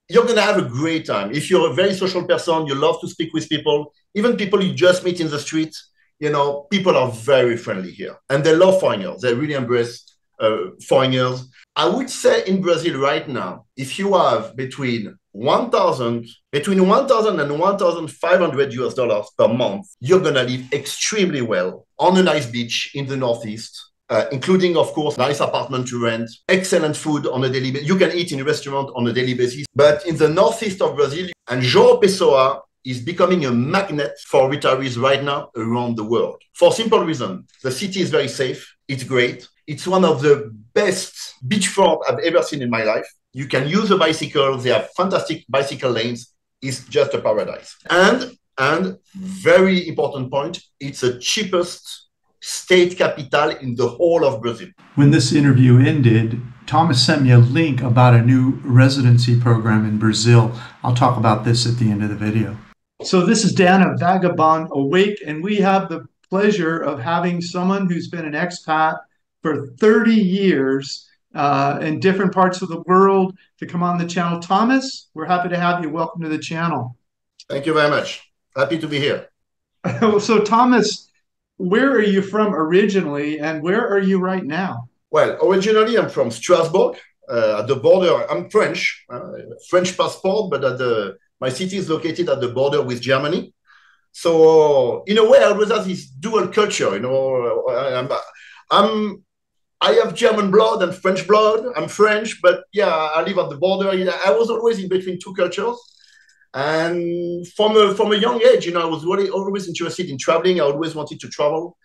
you're going to have a great time. If you're a very social person, you love to speak with people, even people you just meet in the street, you know, people are very friendly here and they love foreigners. They really embrace foreigners. I would say in Brazil right now, if you have between 1,000 and 1,500 US dollars per month, you're going to live extremely well on a nice beach in the Northeast. Including, of course, nice apartment to rent, excellent food on a daily basis. You can eat in a restaurant on a daily basis. But in the northeast of Brazil, and João Pessoa is becoming a magnet for retirees right now around the world. For simple reason, the city is very safe. It's great. It's one of the best beachfront I've ever seen in my life. You can use a bicycle. They have fantastic bicycle lanes. It's just a paradise. And very important point, it's the cheapest state capital in the whole of Brazil. When this interview ended, Thomas sent me a link about a new residency program in Brazil. I'll talk about this at the end of the video. So this is Dan of Vagabond Awake, and we have the pleasure of having someone who's been an expat for 30 years in different parts of the world to come on the channel. Thomas, we're happy to have you. Welcome to the channel. Thank you very much. Happy to be here. So Thomas, where are you from originally, and where are you right now? Well, originally I'm from Strasbourg, at the border. I'm French, French passport, but my city is located at the border with Germany. So in a way, I always have this dual culture. You know, I have German blood and French blood. I'm French, but yeah, I live at the border. I was always in between two cultures. And from a young age, you know, I was really always interested in traveling. I always wanted to travel.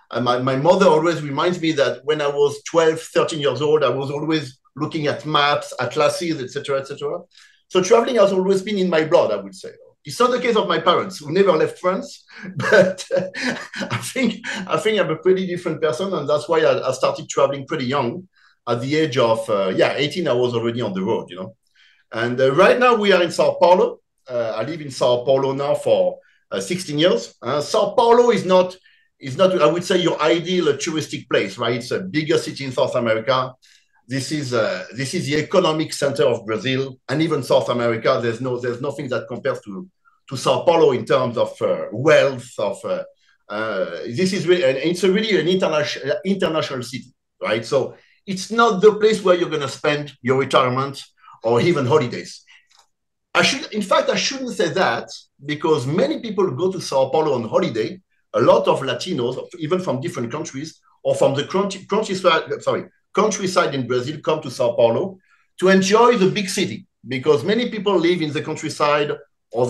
And my mother always reminds me that when I was 12, 13 years old, I was always looking at maps, atlases, etc., etc. So traveling has always been in my blood, I would say. It's not the case of my parents, who never left France, but I think I'm a pretty different person, and that's why I started traveling pretty young. At the age of 18, I was already on the road, you know. And right now we are in Sao Paulo. I live in Sao Paulo now for 16 years. Sao Paulo is not, I would say, your ideal touristic place, right? It's a bigger city in South America. This is the economic center of Brazil and even South America. There's nothing that compares to Sao Paulo in terms of wealth. This is really, and it's really an international city, right? So it's not the place where you're going to spend your retirement or even holidays. I shouldn't say that, because many people go to Sao Paulo on holiday. A lot of Latinos, even from different countries or from the countryside in Brazil, come to Sao Paulo to enjoy the big city, because many people live in the countryside, or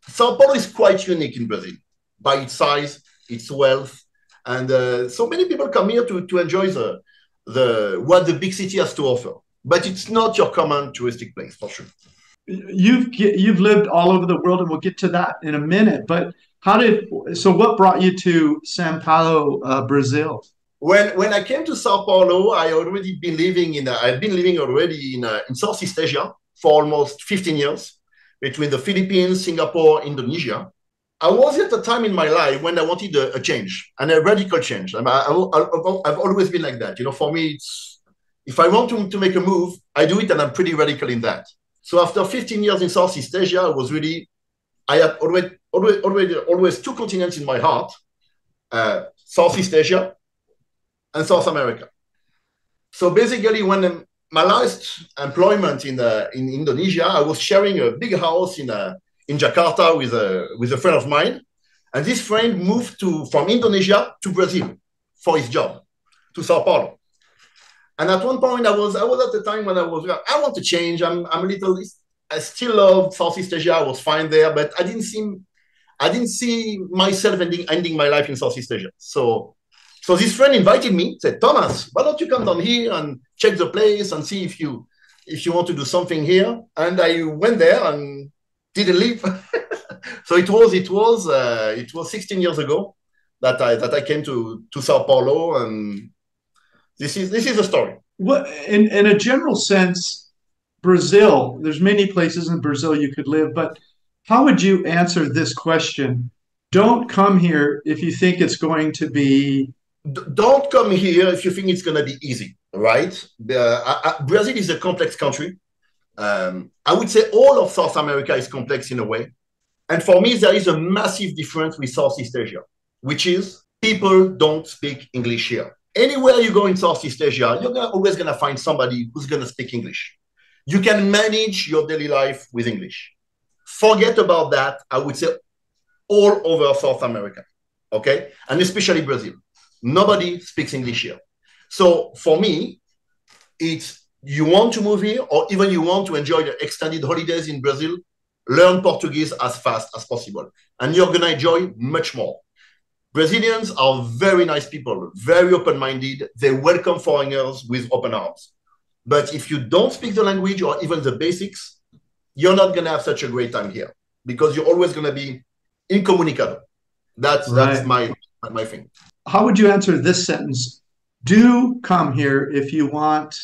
Sao Paulo is quite unique in Brazil by its size, its wealth, and so many people come here to enjoy what the big city has to offer. But it's not your common touristic place, for sure. You've lived all over the world, and we'll get to that in a minute. But what brought you to São Paulo, Brazil? When I came to Sao Paulo, I've been living already in Southeast Asia for almost 15 years, between the Philippines, Singapore, Indonesia. I was at a time in my life when I wanted a change, and a radical change. I've always been like that. You know, for me, if I want to make a move, I do it, and I'm pretty radical in that. So after 15 years in Southeast Asia, I had always two continents in my heart, Southeast Asia and South America. So basically, when my last employment in Indonesia, I was sharing a big house in Jakarta with a friend of mine, and this friend moved from Indonesia to Brazil for his job, to Sao Paulo. And at one point, I was at the time when I want to change. I still love Southeast Asia. I was fine there, but I didn't see myself ending my life in Southeast Asia. So this friend invited me, said, Thomas, why don't you come down here and check the place and see if you want to do something here? And I went there and didn't leave. So it was 16 years ago that I came to Sao Paulo, and this is the story. What, in a general sense, Brazil, there's many places in Brazil you could live, but how would you answer this question? Don't come here if you think it's going to be... Don't come here if you think it's going to be easy, right? Brazil is a complex country. I would say all of South America is complex in a way. And for me, there is a massive difference with Southeast Asia, which is people don't speak English here. Anywhere you go in Southeast Asia, you're always going to find somebody who's going to speak English. You can manage your daily life with English. Forget about that, I would say, all over South America, okay? And especially Brazil. Nobody speaks English here. So for me, it's you want to move here or even you want to enjoy the extended holidays in Brazil, learn Portuguese as fast as possible. And you're going to enjoy much more. Brazilians are very nice people, very open-minded. They welcome foreigners with open arms. But if you don't speak the language or even the basics, you're not going to have such a great time here because you're always going to be incommunicado. That's my thing. How would you answer this sentence? Do come here if you want.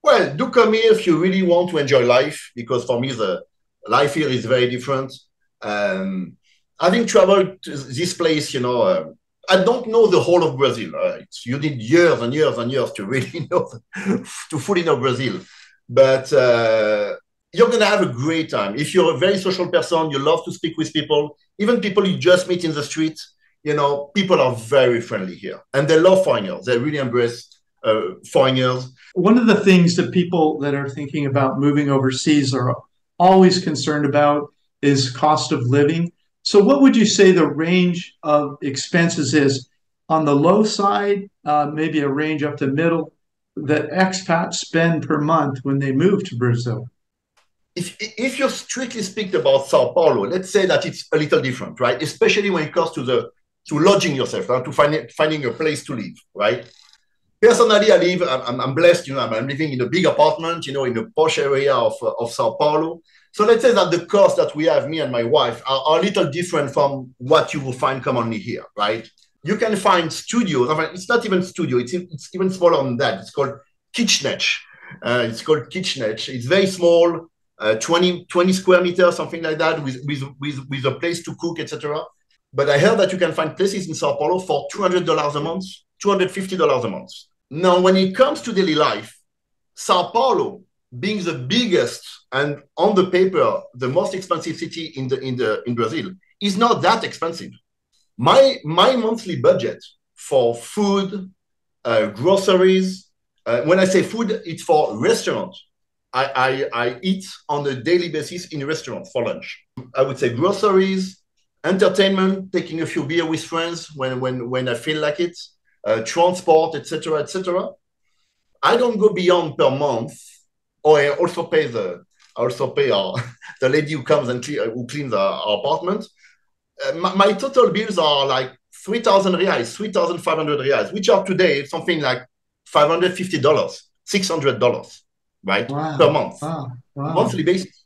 Well, do come here if you really want to enjoy life, because for me, the life here is very different. Having traveled to this place, you know, I don't know the whole of Brazil. You need years and years and years to really know, to fully know Brazil. But you're going to have a great time. If you're a very social person, you love to speak with people, even people you just meet in the street, you know, people are very friendly here. And they love foreigners. They really embrace foreigners. One of the things that people that are thinking about moving overseas are always concerned about is cost of living. So what would you say the range of expenses is on the low side, maybe a range up to middle, that expats spend per month when they move to Brazil? If you strictly speak about Sao Paulo, let's say that it's a little different, right? Especially when it comes to lodging yourself, to finding a place to live, right? Personally, I'm blessed, you know, I'm living in a big apartment, you know, in a posh area of Sao Paulo. So let's say that the costs that we have, me and my wife, are a little different from what you will find commonly here, right? You can find studios. It's not even studio. It's even smaller than that. It's called kitchenette. It's very small, 20 square meters, something like that, with a place to cook, etc. But I heard that you can find places in Sao Paulo for $200 a month, $250 a month. Now, when it comes to daily life, Sao Paulo, being the biggest and on the paper the most expensive city in Brazil, is not that expensive. My monthly budget for food, groceries. When I say food, it's for restaurants. I eat on a daily basis in restaurants for lunch. I would say groceries, entertainment, taking a few beers with friends when I feel like it, transport, etc., etc. I don't go beyond per month. Or I also pay the lady who comes and who cleans our apartment. My total bills are like 3,000 reais, 3,500 reais, which are today something like $550, $600, right? Wow. Per month, monthly basis.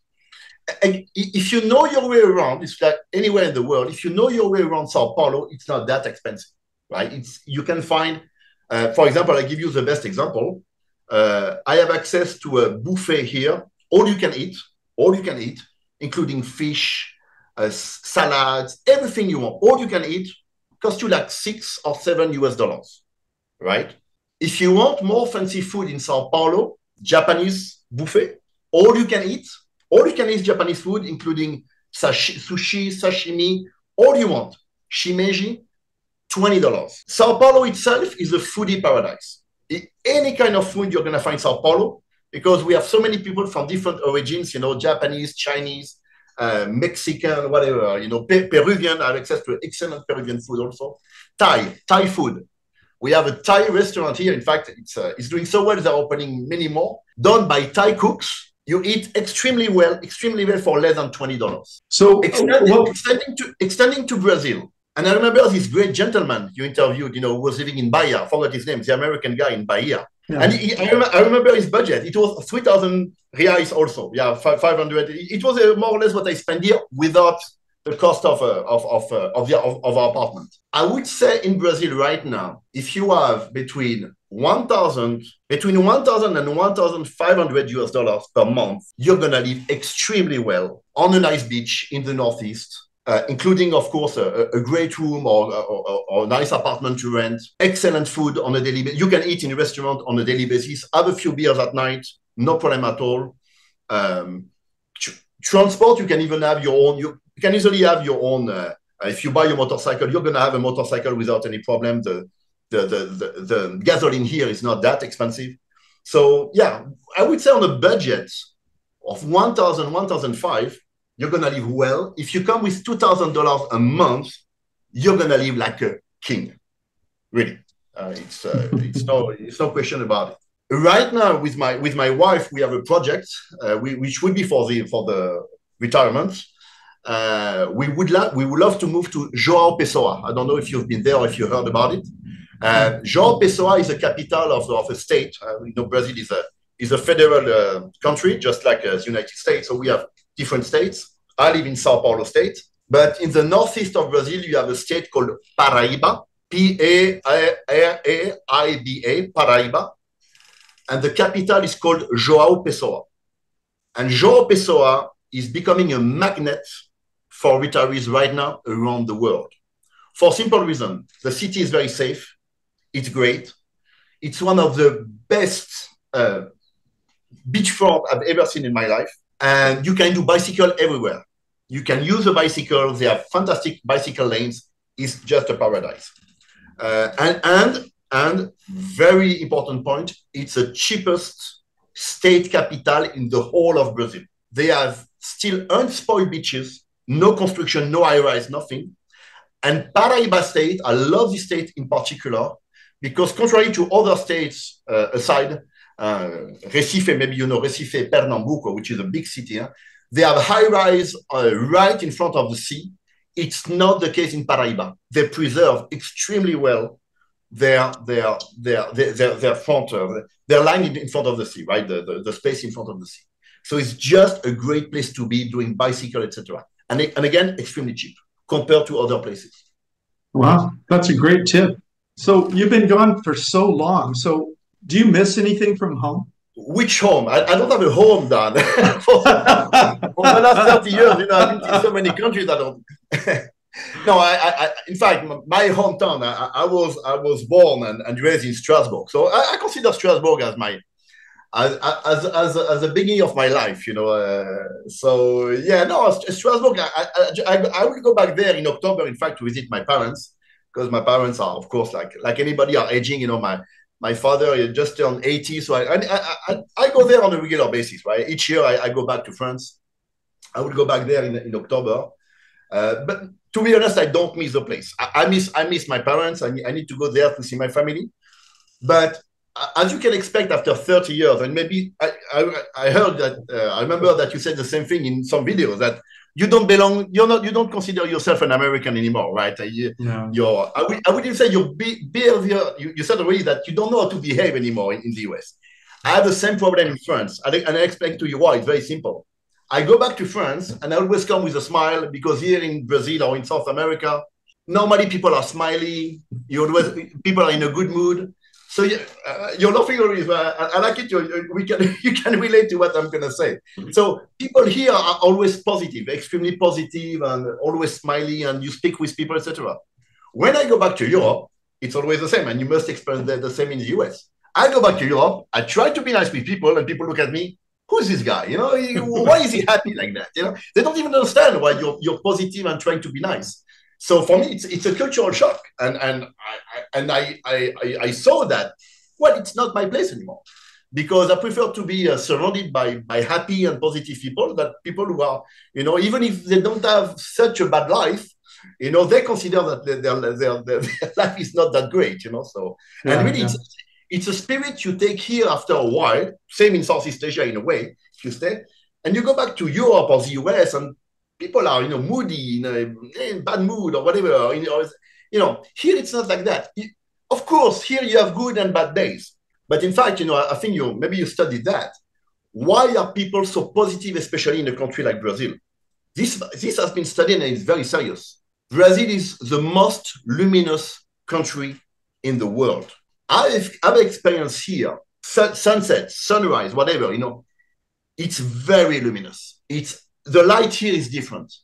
And if you know your way around, it's like anywhere in the world. If you know your way around Sao Paulo, it's not that expensive, right? You can find, for example, I give you the best example. I have access to a buffet here, all you can eat, including fish, salads, everything you want, all you can eat, costs you like $6 or $7 US, right? If you want more fancy food in Sao Paulo, Japanese buffet, all you can eat Japanese food, including sushi, sashimi, all you want, shimeji, $20. Sao Paulo itself is a foodie paradise. Any kind of food you're going to find in Sao Paulo, because we have so many people from different origins, you know, Japanese, Chinese, Mexican, whatever, you know, Peruvian. I have access to excellent Peruvian food also. Thai food. We have a Thai restaurant here. In fact, it's doing so well, they're opening many more, done by Thai cooks. You eat extremely well for less than $20. So extending to Brazil. And I remember this great gentleman you interviewed, you know, who was living in Bahia. I forgot his name, the American guy in Bahia. Yeah. And I remember his budget. It was 3,000 reais also. Yeah, 500. It was more or less what I spent here without the cost of our apartment. I would say in Brazil right now, if you have between 1,000 and 1,500 US dollars per month, you're going to live extremely well on a nice beach in the Northeast. Including, of course, a great room or a nice apartment to rent, excellent food on a daily basis. You can eat in a restaurant on a daily basis, have a few beers at night, no problem at all. Transport, you can even have your own. You can easily have your own. If you buy your motorcycle, you're going to have a motorcycle without any problem. The gasoline here is not that expensive. So yeah, I would say on a budget of 1,000, 1,005, you're going to live well. If you come with $2,000 a month, you're going to live like a king. Really. It's no question about it. Right now, with my wife, we have a project which would be for the retirement. We would love to move to João Pessoa. I don't know if you've been there or if you heard about it. João Pessoa is the capital of a state. Brazil is a federal country, just like the United States. So we have different states. I live in São Paulo state, but in the northeast of Brazil, you have a state called Paraíba, P-A-R-A-I-B-A, Paraíba. And the capital is called João Pessoa. And João Pessoa is becoming a magnet for retirees right now around the world. For a simple reason, the city is very safe. It's great. It's one of the best beachfront I've ever seen in my life. And you can do bicycle everywhere. You can use a bicycle. They have fantastic bicycle lanes. It's just a paradise. And very important point, it's the cheapest state capital in the whole of Brazil. They have still unspoiled beaches, no construction, no high-rise, nothing. And Paraíba state, I love this state in particular, because contrary to other states aside, Recife, maybe you know Recife, Pernambuco, which is a big city, they have high-rise right in front of the sea. It's not the case in Paraíba. They preserve extremely well their front, their line in front of the sea, right? The space in front of the sea. So it's just a great place to be doing bicycle, etc. And again, extremely cheap compared to other places. Wow, that's a great tip. So you've been gone for so long. So do you miss anything from home? Which home? I don't have a home, Dan. For the last 30 years, I've been to so many countries I don't. No, in fact, my hometown, I was born and raised in Strasbourg. So I consider Strasbourg as as the beginning of my life, So yeah, no, Strasbourg, I will go back there in October, in fact, to visit my parents, because my parents are, of course, like anybody, are aging. My father just turned 80, so I go there on a regular basis, right? Each year I go back to France. I will go back there in October. But to be honest, I don't miss the place. I miss my parents. I need to go there to see my family. But as you can expect, after 30 years, and maybe I heard that, I remember that you said the same thing in some videos, that you don't belong, you don't consider yourself an American anymore, right? No. I wouldn't say your behavior, you said already that you don't know how to behave anymore in the US. I have the same problem in France, and I explain to you why. It's very simple. I go back to France, and I always come with a smile, because here in Brazil or in South America, normally people are smiling, people are in a good mood. So you're laughing already. I like it. You can relate to what I'm going to say. So people here are always positive, extremely positive, and always smiling, and you speak with people, etc. When I go back to Europe, it's always the same, and you must experience the same in the US. I go back to Europe, I try to be nice with people, and people look at me, who's this guy? Why is he happy like that? They don't even understand why you're positive and trying to be nice. So for me, it's a cultural shock, and I saw that. Well, it's not my place anymore, because I prefer to be surrounded by happy and positive people. That people who are, even if they don't have such a bad life, they consider that their life is not that great. So yeah, and really, it's a spirit you take here after a while. Same in Southeast Asia in a way. If you stay and you go back to Europe or the US, and people are, moody, in bad mood or whatever. Here it's not like that. Of course, here you have good and bad days. But in fact, I think maybe you studied that. Why are people so positive, especially in a country like Brazil? This has been studied, and it's very serious. Brazil is the most luminous country in the world. I've experienced here sunset, sunrise, whatever. It's very luminous. The light here is different,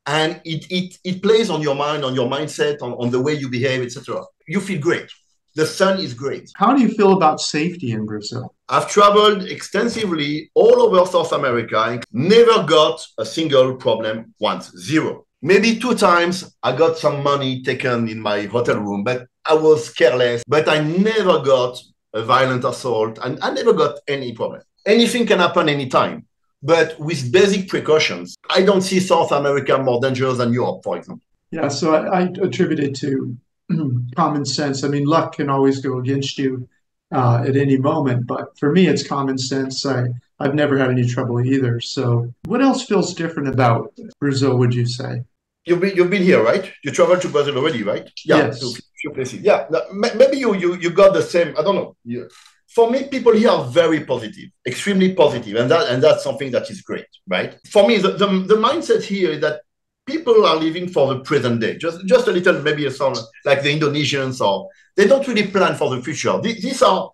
and it plays on your mind, on your mindset, on the way you behave, etc. You feel great. The sun is great. How do you feel about safety in Brazil? I've traveled extensively all over South America and never got a single problem once, zero. Maybe 2 times I got some money taken in my hotel room, but I was careless. But I never got a violent assault and I never got any problem. Anything can happen anytime. But with basic precautions, I don't see South America more dangerous than Europe, for example. Yeah, so I attribute it to common sense. I mean, luck can always go against you at any moment, but for me, it's common sense. I've never had any trouble either. So what else feels different about Brazil, would you say? You've been here, right? You traveled to Brazil already, right? Yeah, yes. To a few places. Yeah, maybe you got the same. I don't know. For me, people here are very positive, extremely positive, and that's something that is great, right? For me, the mindset here is that people are living for the present day. Just a little, maybe some like the Indonesians, or they don't really plan for the future. These are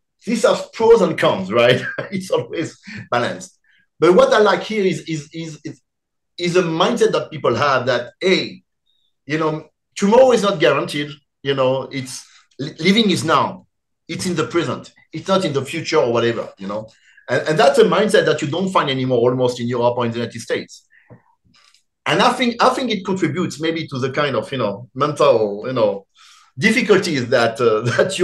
pros and cons, right? It's always balanced. But what I like here is a mindset that people have that, hey, tomorrow is not guaranteed. It's living is now. It's in the present. It's not in the future or whatever, And that's a mindset that you don't find anymore almost in Europe or in the United States. And I think it contributes maybe to the kind of, mental, difficulties that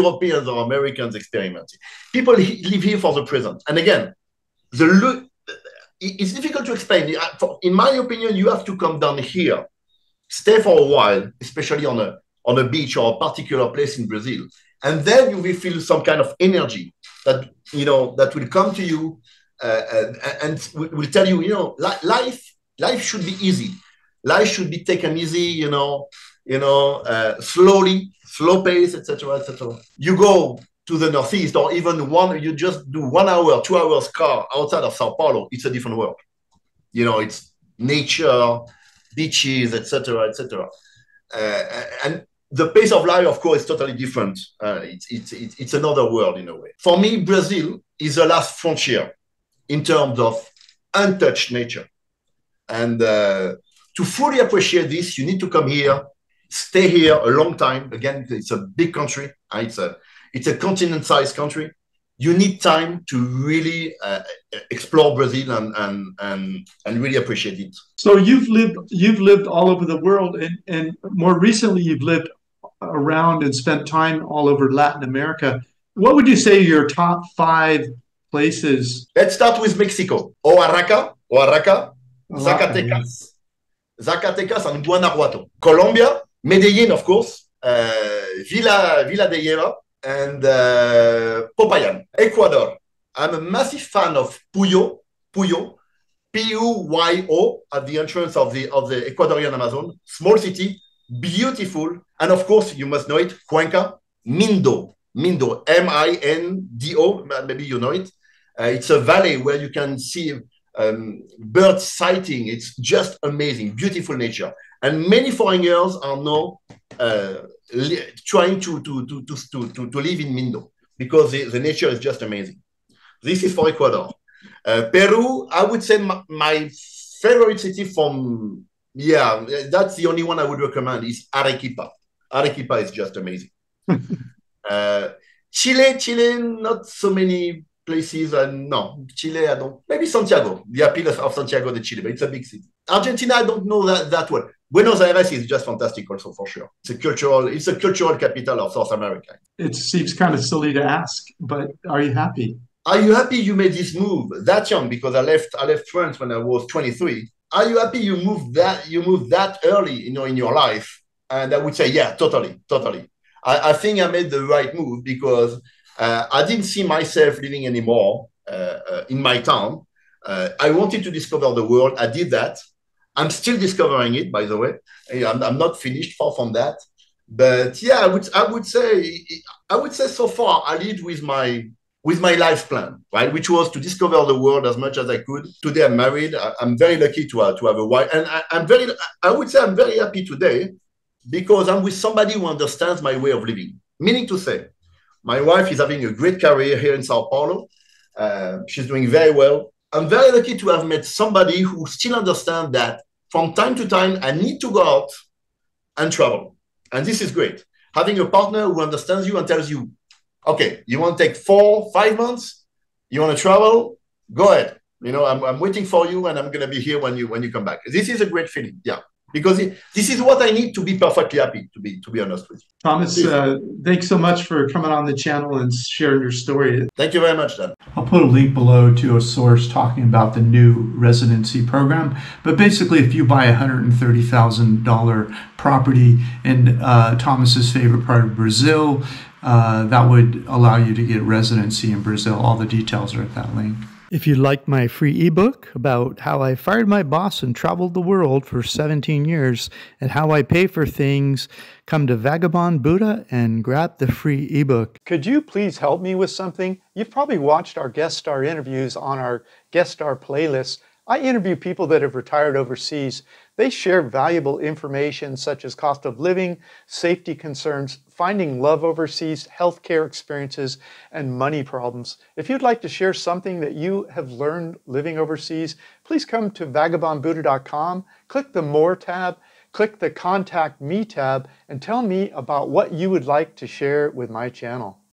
Europeans or Americans experience. People live here for the present. And again, it's difficult to explain. In my opinion, you have to come down here, stay for a while, especially on a beach or a particular place in Brazil. And then you will feel some kind of energy that will come to you and will tell you, life should be easy. Life should be taken easy, slowly, slow pace, etc., etc. You go to the Northeast, or even you just do 1 hour, 2 hours car outside of Sao Paulo. It's a different world. It's nature, beaches, etc., etc. And the pace of life, of course, is totally different. It's another world in a way. For me, Brazil is the last frontier in terms of untouched nature. And to fully appreciate this, you need to come here, stay here a long time. Again, it's a big country. It's a continent-sized country. You need time to really explore Brazil and really appreciate it. So you've lived all over the world, and more recently you've lived around and spent time all over Latin America. What would you say are your top 5 places? Let's start with Mexico. Oaxaca, Zacatecas and Guanajuato. Colombia, Medellin, of course, Villa de Leyva, and Popayan. Ecuador. I'm a massive fan of Puyo, P-U-Y-O, at the entrance of the Ecuadorian Amazon. Small city, beautiful. And of course, you must know it, Cuenca, Mindo, M-I-N-D-O, maybe you know it. It's a valley where you can see bird sighting. It's just amazing, beautiful nature. And many foreigners are now trying to live in Mindo because the nature is just amazing. This is for Ecuador. Peru, I would say my favorite city that's the only one I would recommend is Arequipa. Arequipa is just amazing. Chile, not so many places. No, Chile, I don't. Maybe Santiago, the appeal of Santiago de Chile, but it's a big city. Argentina, I don't know that well. Buenos Aires is just fantastic also, for sure. It's a cultural capital of South America. It seems kind of silly to ask, but are you happy? Are you happy you made this move that young? Because I left France when I was 23. Are you happy you moved that early, in your life? And I would say, yeah, totally. I think I made the right move because I didn't see myself living anymore in my town. I wanted to discover the world. I did that. I'm still discovering it, by the way. I'm not finished, far from that. But yeah, I would say so far I lead with my life plan, right? Which was to discover the world as much as I could. Today I'm married. I'm very lucky to have a wife, and I would say I'm very happy today because I'm with somebody who understands my way of living. Meaning to say, my wife is having a great career here in Sao Paulo. She's doing very well. I'm very lucky to have met somebody who still understands that from time to time, I need to go out and travel. And this is great. Having a partner who understands you and tells you, okay, you want to take 4-5 months? You want to travel? Go ahead. You know, I'm waiting for you, and I'm going to be here when you come back. This is a great feeling. Yeah. Because this is what I need to be perfectly happy, to be honest with you. Thomas, thanks so much for coming on the channel and sharing your story. Thank you very much, Dan. I'll put a link below to a source talking about the new residency program. But basically, if you buy a $130,000 property in Thomas's favorite part of Brazil, that would allow you to get residency in Brazil. All the details are at that link. If you'd like my free ebook about how I fired my boss and traveled the world for 17 years and how I pay for things, come to Vagabond Buddha and grab the free ebook. Could you please help me with something? You've probably watched our guest star interviews on our guest star playlist. I interview people that have retired overseas. They share valuable information such as cost of living, safety concerns, finding love overseas, healthcare experiences, and money problems. If you'd like to share something that you have learned living overseas, please come to vagabondbuddha.com, click the More tab, click the Contact Me tab, and tell me about what you would like to share with my channel.